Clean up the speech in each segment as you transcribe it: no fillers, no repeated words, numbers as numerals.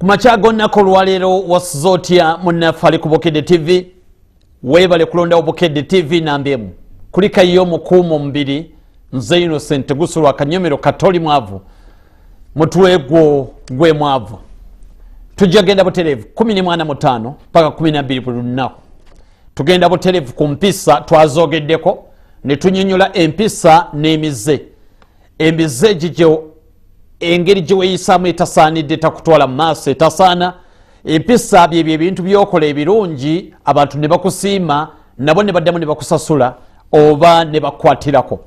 Kumachago nako lwalero wasizotya munafali ku Bukedde TV webale kulonda Bukedde TV nambemu kulika iyo mukumo mbiri nze Innocent Gusulwa Kanyomero Katoli mwavu mutwego gwe mwavu tujagenda buterevu 15 paka 12 buli lunaku tugenda buterevu ku mpisa twazogeddeko ne tunyinyula empisa n'emize emize gijo engeri gye yisamu etasaanidde takutwala maaso etasaana empisa bye ebintu byokola ebirungi abantu ne bakusiima nabo ne baddamu ne bakusasula oba ne bakwatirako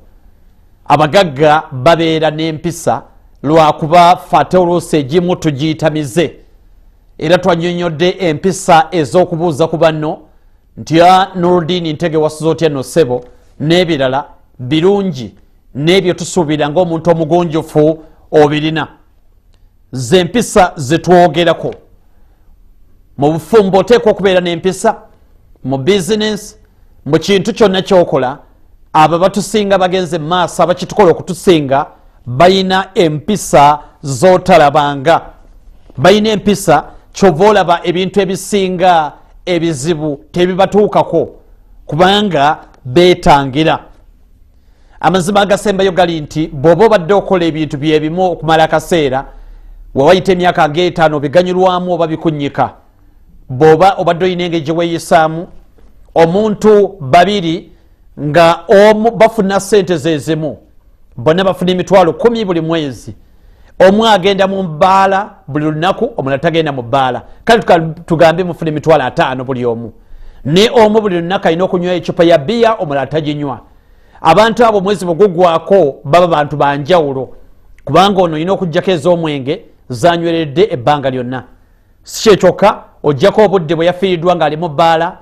abagagga babeera n'empisa lwakuba fate oluusi egimu tugiyitamize era twanyonyodde empisa ez'okubuuza ku banno nti Nuruddin Ntege wasizotya no ssebo n'ebirala birungi n'ebyo tusuubira ng'omuntu omugonjofu obirina zempisa zetwogerako mu bufumbo oteekwa okubeera n'empisa mu bizinesi mu kintu kyonna kyokola abo batusinga bagenze maaso abakitukola okutusinga bayina empisa zotalabanga bayina empisa kyova olaba ebintu ebisinga ebizibu tebibatuukako kubanga beetangira amazima agasembayo gali nti bw'oba obadde okola ebintu byebimu okumala akaseera wewayita emyaka ng'etaano biganyulwamu oba bikunyika bw'oba obadde olina engeri gye weeyisaamu omuntu babiri nga omu bafuna sente zezimu bonna bafuna emitwalo 10 buli mwezi omu agenda mu bbaala buli lunaku omulala tagenda mu bbaala kale tugambe mufuna emitwalo 5 buli omu ne omu buli lunaku alina okunywa ecupa ya bbiya omulala taginywa abantu abo mwezi bwegugwako baba bantu banjawulo kubanga ono olina okugjako ez'omwenge zanyweredde ebbanga lyonna si kyekyokka ojjako obudde bwe yafiiriddwa ng'ali mu bbaala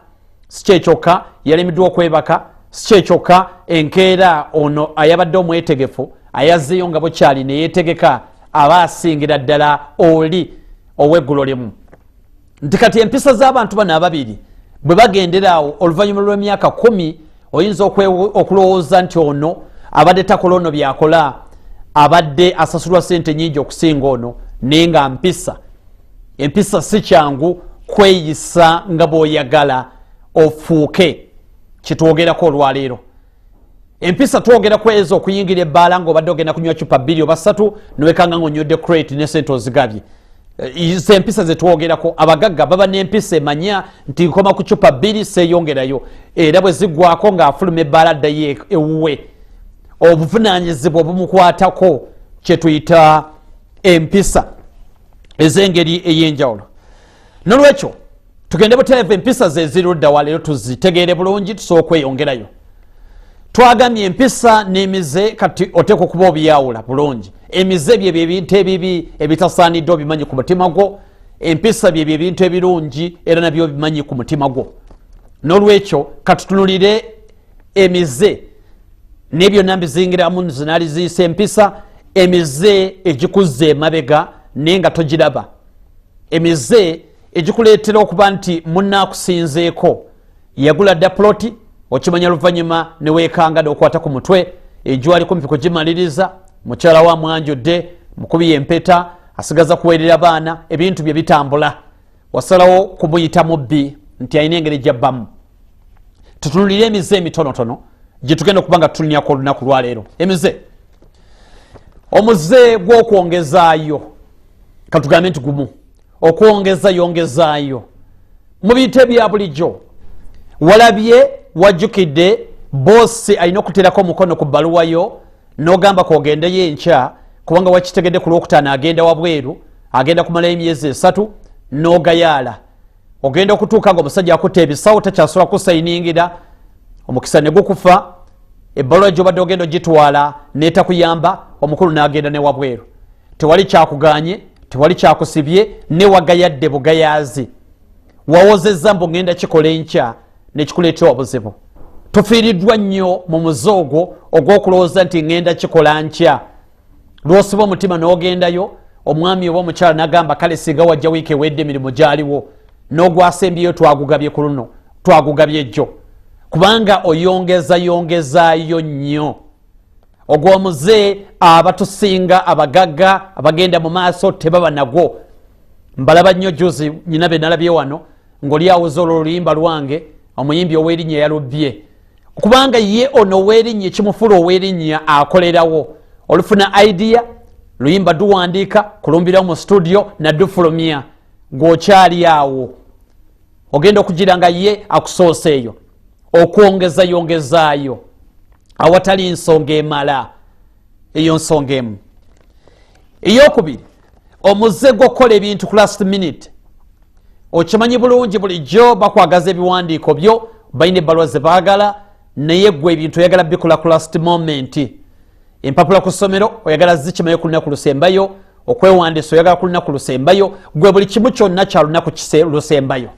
si kyekyokka yalemiddwa okwebaka si kyekyokka enkeera ono ayabadde omwetegefu ayazzeeyo nga bukyali ne yeetegeka aba asingira ddala oli ow'eggulo limu nti kati empisa z'abantu bano ababiri bwe bagenderaawo oluvannyuma lw'emyaka 10 oyinza okulowooza nti ono abadde takola ono byakola abadde asasulwa sente nyingi okusinga ono naye nga empisa si kyangu kweyisa nga bw'oyagala ofuuke kitwogerako olwaleero empisa twogera ku ezo okuyingira ebbaala ng'obadde ogenda kunywa cupa 2 oba 3 niwekanga ng'onyodde crate ne sente ozigabye izo empisa zetwogerako abagagga baba n'empisa emanya nti nkoma ku cupa 2 seeyongerayo era bwe ziggwako ng'afuluma ebbaala addayo ewuwe obuvunaanyizibwa obumukwatako kye tuyita empisa ez'engeri ey'enjawulo nolwekyo tugende buterevu empisa zezirudda waleero tuzitegeere bulungi tusobola okweyongerayo twagambye empisa n'emize kati oteekwa okuba obiyawula bulungi emize byebyo ebintu ebibi ebitasaanidde obimanyi ku mutima gwo empisa byebyo ebintu ebirungi era nabyo obimanyi ku mutima gwo n'olwekyo katutunulire emize n'ebyonna mbizingiramu zinaali ziyisa empisa emize egikuzza emabega naye nga togiraba emize egikuleetera okuba nti munnaakusinzeeko yagula dda ploti okimanya luvannyuma ne weekanga n'okwata ku mutwe ejwali kumpi kugimaliriza mukyala wa mwanjudde mukubi empeta asigaza kuweerera abaana ebintu bye bitambula wasalawo kumuyita mubbi nti alina engeri gyabbamu tutunulire emize emitonotono gye tugenda okuba nga tutulinyako olunaku lwaleero emize omuze gw'okwongezaayo katugambe nti gumu okwongezayongezaayo mu bintu ebya bulijjo walabye wajjukidde boosi alina okuteerako omukono ku bbaluwayo n'ogamba kwogendeyo enkya kubanga wakitegedde ku lwokutaano agenda wabweru agenda kumalayo emyezi 3 n'ogayaala ogenda okutuuka nga omusajja akutta ebisawo takyasobola kusayiningira omukisa ne gukufa ebbaluwa gy'obadde ogenda ogitwala n'etakuyamba omukulu n'agenda ne wabweru tewali kyakuganye tewali kyakusibye ne wagayadde bugayaazi wawozezza mbu ngenda kikola enkya nekikuleetera obuzibu tufiiriddwa nnyo mu muze ogwo ogw'okulowooza nti ngenda kikola nkya lwosiba omutima n'ogendayo omwami oba omukyala n'agamba kale singa wajja wiiki ewedde emirimu gyaliwo n'ogwasembyeyo twagugabye ku luno twagugabye jjo kubanga oyongezayongezaayo nnyo ogw'omuze abatusinga abagagga abagenda mu maaso tebaba nagwo mbalaba nnyo juzi nyina be nalabye wano ng'oli awuza oluluyimba lwange omuyimbi ow'erinnya yalubye kubanga ye ono ow'erinnya kimufuula ow'erinnya akolerawo olufuna idea luyimba duwandiika kulumbirawo mu studio naddufulumya ng'okyali awo ogenda okugira nga ye akusooseeyo okwongezayongezaayo awatali nsonga emala eyo nsonga emu. eyokubiri omuze gwokukola ebintu ku last minute. okimanyi bulungi bulijjo bakwagaza ebiwandiiko byo balina ebbaluwa ze baagala naye gwe ebintu oyagala bikola ku last moment. empapula ku ssomero oyagala zikimayo ku lunaku lusembayo, okwewandiisa oyagala ku lunaku lusembayo, gwe buli kimu kyonna kya lunaku lusembayo.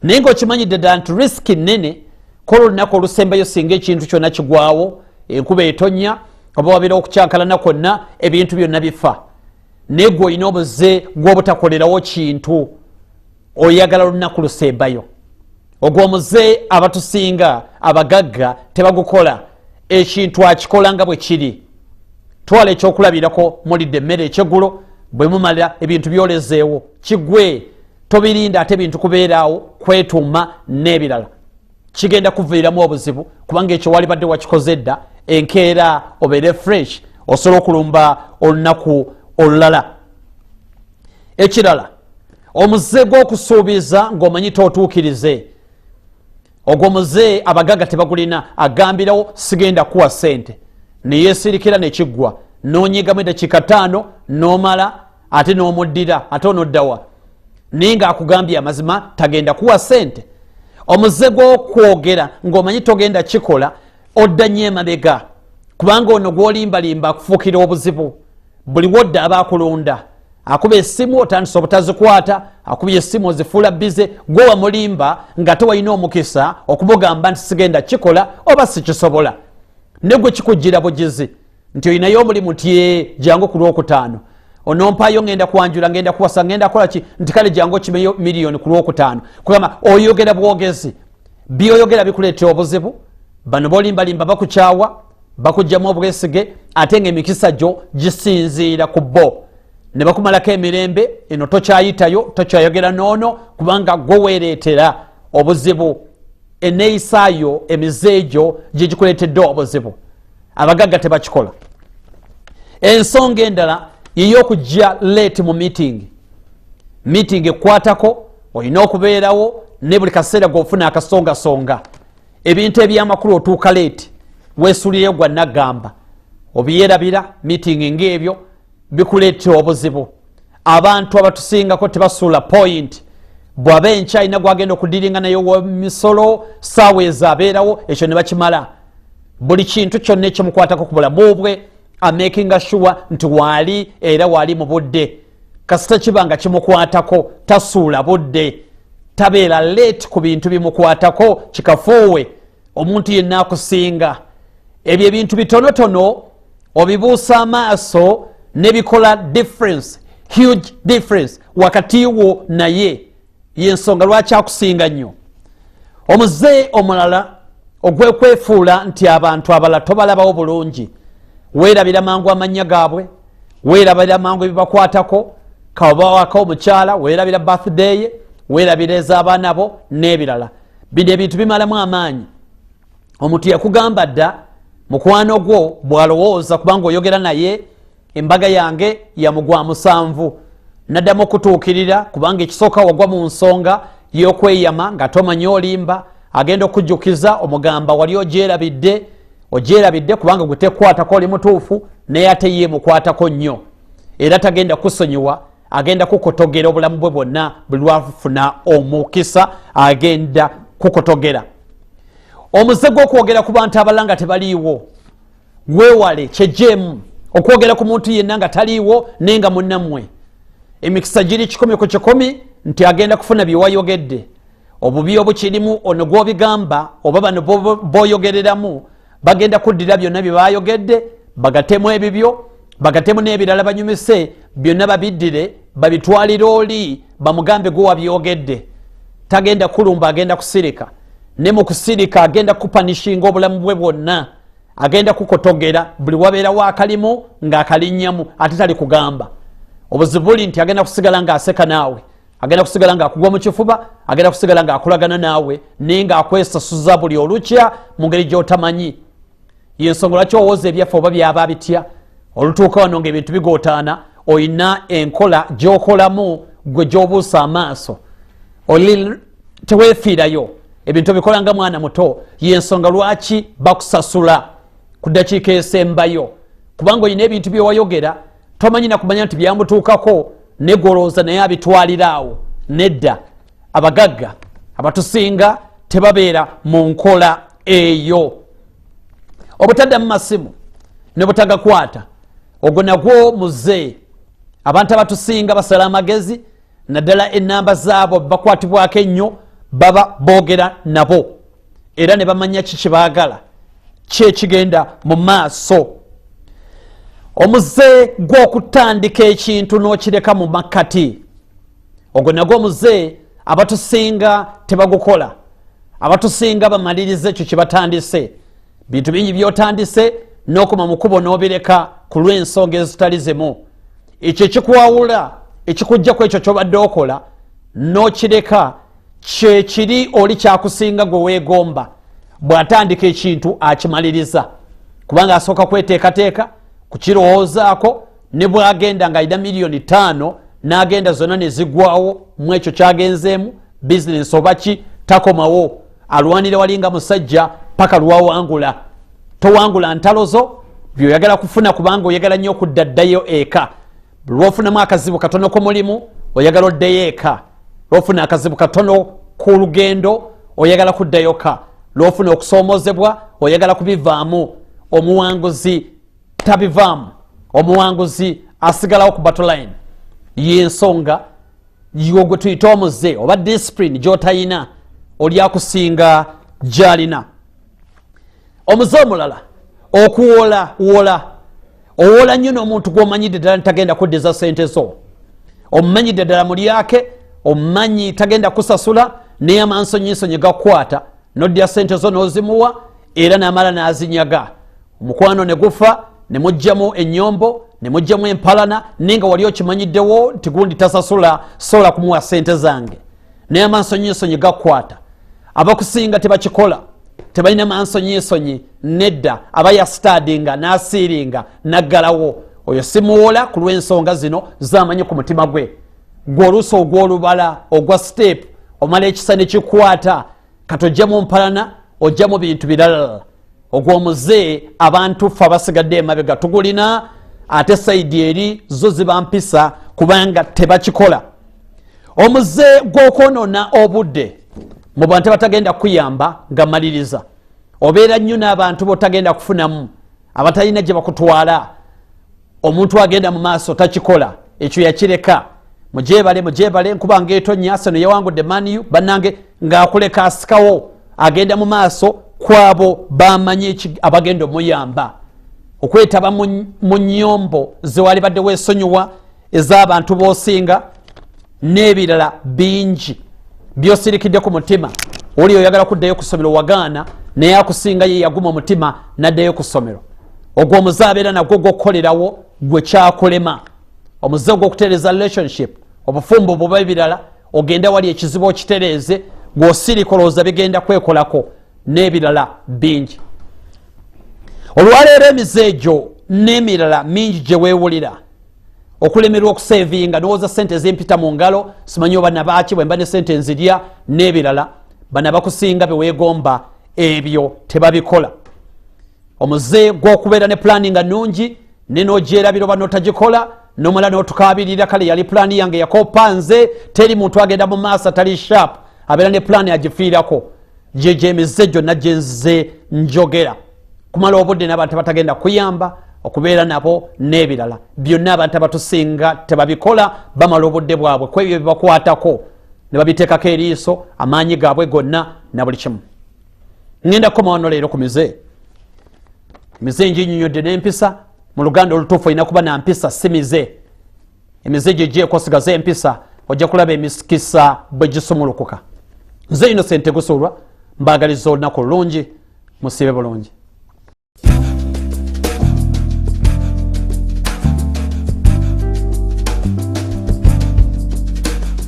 naye ng'okimanyidde ddala nti risiki nnene kola olunaku olusembayo singa ekintu kyonna kigwawo, enkuba etonya oba wabeera okukyankalana kwonna ebintu byonna bifa. naye gwe olina obuze gw'obutakolerawo kintu oyagala lunaku lusembayo. ogwo omuze abatusinga abagagga tebagukola, ekintu akikola nga bwe kiri. twala ekyokulabirako mulidde emmere ekyeggulo bwe mumala ebintu byolezeewo kigwe tobirinda ate ebintu kubeeraawo kwetuuma n'ebirala kigenda kuviiramu obuzibu kubanga ekyo walibadde wakikoze edda enkeera obeere fresh osobola okulumba olunaku olulala. ekirala omuze gw'okusuubiza ng'omanyi tootuukirize. ogwo muze abagagga tebagulina, agambirawo sigenda kuwa sente neyeesirikira nekiggwa nonyigamu eddakiika 5 nomala ate nomuddira ate onoddawa naye ngaakugambye amazima tagenda kuwa sente. omuze gw'okwogera ng'omanyi togenda kikola odda nnyo emabega kubanga ono gw'olimbalimba akufuukira obuzibu. buli wodda aba akulonda akuba essimu otandisa obutazikwata, akubye essimu ozifuula bize, gwe wamulimba nga tewalina omukisa okumugamba nti sigenda kikola oba sikisobola. ne gwe kikujjira bugizi nti olinayo omulimu nti jangu ku lwokutaano onompaayo ngenda kwanjula ngenda kuwasa ngenda kola ki nti kale jangu kimeyo miliyoni ku lwokutaano. kugamba oyogera bwogezi byoyogera bikuleetera obuzibu. bano bolimbalimba bakukyawa bakugjamu obwesige ate ng'emikisa gyo gisinziira ku bo ne bakumalako emirembe eno tokyayitayo tokyayogera noono kubanga gwe weereetera obuzibu. eneeyisaayo emize egyo gye gikuleetedde obuzibu. abagagga tebakikola. ensonga endala yey'okujja leeti mu meeting ekwatako olina okubeerawo ne buli kaseera g'ofuna akasongasonga. ebintu ebyamakulu otuuka leeti weesulireyo gwa nagamba obyerabira meeting ng'ebyo bikuleetera obuzibu. abantu abatusingako tebasuula point. bw'aba enkya alina gwagenda okudiringa nayo wamisolo saawa ezo abeerawo ekyo ne bakimala. buli kintu kyonna ekimukwatako ku bulamu bwe amakinga sure nti waali era waali mu budde kasita kiba nga kimukwatako tasuula budde tabeera leeti ku bintu bimukwatako kikafuuwe omuntu yenna akusinga. ebyo ebintu bitonotono obibuusa amaaso ne bikola difference, huge difference wakati wo naye. yensonga lwaki akusinga nnyo. omuze omulala ogwekwefuula nti abantu abalala tobalabawo bulungi, weerabira mangu amannya gaabwe, weerabira mangu ebibakwatako, kawabawako omukyala weerabira birthday ye, weerabira ez'abaana bo n'ebirala. bino ebintu bimalamu amaanyi. omuntu yakugamba dda mukwano gwo bw'alowooza kubanga oyogera naye embaga yange yamugwa 7 naddamu okutuukirira kubanga ekisooka wagwa mu nsonga y'okweyama nga tomanyi olimba, agenda okujjukiza omugamba wali ogyerabidde kubanga gwe tekwatako oli mutuufu naye ate ye mukwatako nnyo era tagenda kusonyiwa, agenda kukotogera obulamu bwe bwonna buli lwafuna omukisa agenda kukotogera. omuze gw'okwogera ku bantu abalala nga tebaliiwo weewale kyejjeemu okwogera ku muntu yenna nga taliiwo naye nga munnammwe. emikisa giri 10 ku 10 nti agenda kufuna bye wayogedde. obubi obukirimu ono gw'obigamba oba bano boyogereramu bagenda kuddira byonna bye bayogedde bagatemu ebibyo bagatemu n'ebirala banyumise byonna babiddire babitwalire oli bamugambe gwe wabyogedde. tagenda kulumba, agenda kusirika. ne mu kusirika agenda kupanishinga obulamu bwe bwonna, agenda kukotogera buli wabeerawo akalimu ng'akalinnyamu ate tali kugamba. obuzibu buli nti agenda kusigala ng'aseka naawe agenda kusigala nga akugwa mu kifuba, agenda kusigala nga akulagana naawe nenga akwesasuza buli olukya mu ngeri gy'otamanyi. Y'ensonga lwaki owooza ebyaffe oba byaba bitya olutuuka wano ng'ebintu bigootaana oyina enkola gy'okolamu gwe gy'obuusa amaaso teweefiirayo ebintu bikola nga mwana muto. Y'ensonga lwaki bakusasula ku ddakiika esembayo kubanga oyina ebintu byewayogera tomanyi nakumanya nti byamutuukako negolooza naye abitwalira awo. Nedda, abagagga abatusinga tebabeera mu nkola eyo. Obutadda mu masimu ne butagakwata ogwo nagwo muze. Abantu abatusinga basala amagezi naddala ennamba zaabo bakwatibwako ennyo baba boogera nabo era ne bamanya kiki baagala kyekigenda mu maaso. Omuze gw'okutandika ekintu n'okireka mu makkati ogwo nagwo omuze abatusinga tebagukola. Abatusinga bamaliriza ekyo kyebatandise. Bintu bingi byotandise n'okuma mu kubo n'obireka ku lw'ensonga ezitali zimu. Ekyo ekikwawula ekikujjako ekyo ky'obadde okola n'okireka kye kiri oli kyakusinga gwe weegomba. Bw'atandika ekintu akimaliriza kubanga asooka kweteekateeka kukirowoozaako ne bw'agenda ng'alina miliyoni 5 n'agenda zonna ne zigwawo mu ekyo kyagenzeemu bizinensi oba ki takomawo. Alwanira wali nga musajja paka lwawangula. Towangula ntalo zo by'oyagala kufuna kubanga oyagala nnyo okuddaddayo eka. Lw'ofunamu akazibu katono ku mulimu oyagala oddeyo eka. Lw'ofuna akazibu katono ku lugendo oyagala kuddayo ka. Lw'ofuna okusoomoozebwa oyagala kubivaamu. Omuwanguzi tabivaamu. Omuwanguzi asigalawo ku battle line. Y'ensonga gwe tuyita omuze oba discipline gy'otayina oli akusinga gy'alina. Omuze omulala okuwola owola nnyo n'omuntu gw'omanyidde ddala ntagenda kuddiza ssente zo. Omumanyidde ddala mulyake omumanyi tagenda kusasula naye amansonyisonyi gakukwata n'oddya ssente zo n'ozimuwa era n'amala n'azinyaga. Omukwano ne gufa ne mugjamu ennyombo ne mugjamu empalana nenga wali okimanyiddewo nti gundi tasasula sola kumuwa ssente zange naye amansonyisonyi gakukwata. Abakusinga tebakikola. Tebalina mansonyisonyi nedda abayastadinga n'asiiringa naggalawo. Oyo simuwola ku lw'ensonga zino zamanyi ku mutima gwe. Gwe oluusi ogw'olubala ogwa step omala ekisa ne kikwata katojja mu mpalana ojja mu bintu birala. Ogw'omuze abantu ffe abasigadde emabega tugulina ate sayidi eri zo ziba mpisa kubanga tebakikola. Omuze gw'okwonoona obudde mu bantu batagenda kuyamba nga maliriza. Obeera nnyo n'abantu botagenda kufunamu abatalina gye bakutwala. Omuntu agenda mu maaso takikola ekyo yakireka. Mujebale nkuba ng'etonnya Arsenal yawangudde Man U bannange ng'akuleka asikawo agenda mu maaso kwabo bamanyi abagenda omuyamba. Okwetaba mu nnyombo ze wali badde weesonyiwa ez'abantu b'osinga n'ebirala bingi byosirikidde ku mutima. Oli oyagala kuddayo ku ssomero wagaana naye akusinga ye yaguma omutima n'addayo ku ssomero. Ogwo omuze abeera nagwo gw'okkolerawo gwe kyakulema. Omuze gw'okutereeza relationship obufumbo bwoba ebirala ogenda wali ekizibu okitereeze gw'osirikolooza bigenda kwekolako n'ebirala bingi. Olwaleero emize egyo n'emirala mingi gye weewulira okulemerwa okuseevinga n'owooza ssente zimpita mu ngalo simanyi oba nabaaki bwe mba ne ssente nzirya n'ebirala bana bakusinga beweegomba ebyo tebabikola. Omuze gw'okubeera ne planning nnungi ne n'ogyerabira oba n'otagikola n'omala n'otukaabirira kale yali pulaani yange yakopanze teri muntu agenda mu maaso atali sharp abeera ne pulaani agifiirako. Gyegyo emize gyonna gye nze njogera. Kumala obudde n'abantu batagenda kuyamba okubeera nabo n'ebirala byonna abantu abatusinga tebabikola bamala obudde bwabwe ku ebyo bibakwatako ne babiteekako eriiso amaanyi gaabwe gonna na buli kimu. Ngenda kukomawo leero ku mize. Mize nginnyonnyodde n'empisa mu Luganda olutuufu olina kuba na mpisa si mize. Emize gye gyekosigaza empisa ojja kulaba emikisa bwe gisumulukuka. Nze Innocent Gusulwa mbaagaliza olunaku lulungi musiibe bulungi.